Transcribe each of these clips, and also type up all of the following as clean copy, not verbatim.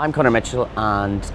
I'm Conor Mitchell, and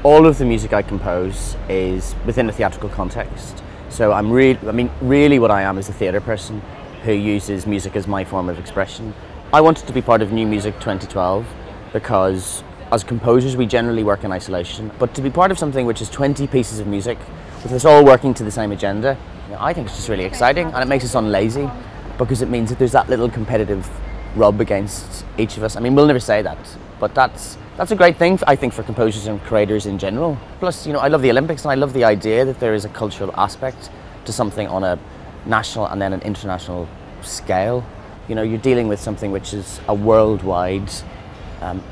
all of the music I compose is within a theatrical context. So really what I am is a theatre person who uses music as my form of expression. I wanted to be part of New Music 2012 because as composers we generally work in isolation, but to be part of something which is 20 pieces of music with us all working to the same agenda, I think it's just really exciting, and it makes us unlazy because it means that there's that little competitive rub against each of us. I mean, we'll never say that, but that's a great thing, I think, for composers and creators in general. Plus, I love the Olympics, and I love the idea that there is a cultural aspect to something on a national and then an international scale. You're dealing with something which is a worldwide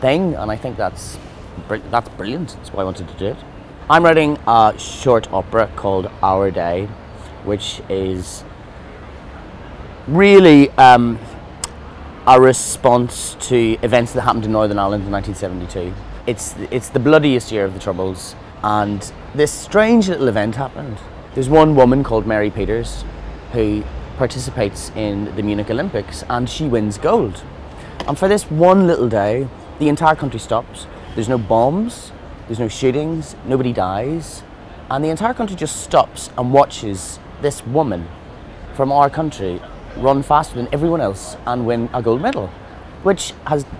thing, and I think that's brilliant. That's why I wanted to do it. I'm writing a short opera called Our Day, which is really a response to events that happened in Northern Ireland in 1972. It's the bloodiest year of the Troubles, and this strange little event happened. There's one woman called Mary Peters who participates in the Munich Olympics, and she wins gold. And for this one little day, the entire country stops. There's no bombs, there's no shootings, nobody dies, and the entire country just stops and watches this woman from our country run faster than everyone else and win a gold medal, which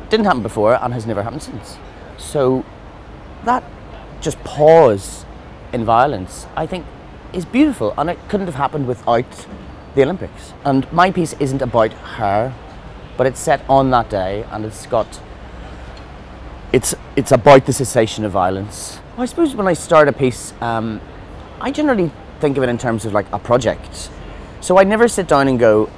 didn't happen before and has never happened since. So that just pause in violence, I think, is beautiful, and it couldn't have happened without the Olympics. And my piece isn't about her, but it's set on that day, and it's about the cessation of violence. I suppose when I start a piece, I generally think of it in terms of like a project. So I never sit down and go,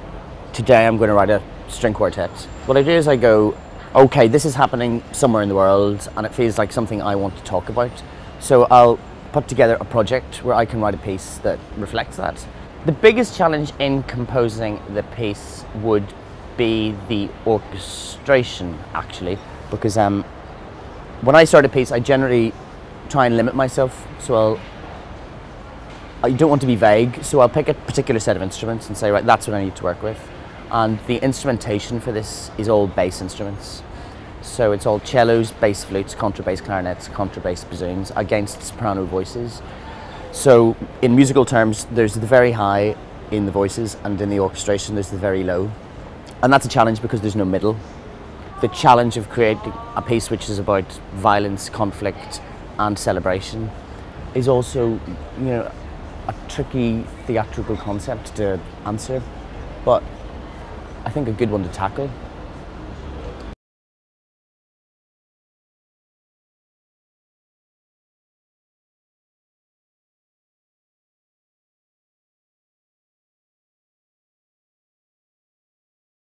today I'm going to write a string quartet. What I do is I go, okay, this is happening somewhere in the world and it feels like something I want to talk about. So I'll put together a project where I can write a piece that reflects that. The biggest challenge in composing the piece would be the orchestration, actually, because when I start a piece, I generally try and limit myself. So I don't want to be vague, so I'll pick a particular set of instruments and say, right, that's what I need to work with. And the instrumentation for this is all bass instruments. So it's all cellos, bass flutes, contrabass clarinets, contrabass bassoons against soprano voices. So in musical terms, there's the very high in the voices, and in the orchestration there's the very low. And that's a challenge because there's no middle. The challenge of creating a piece which is about violence, conflict and celebration is also, a tricky theatrical concept to answer, but I think a good one to tackle.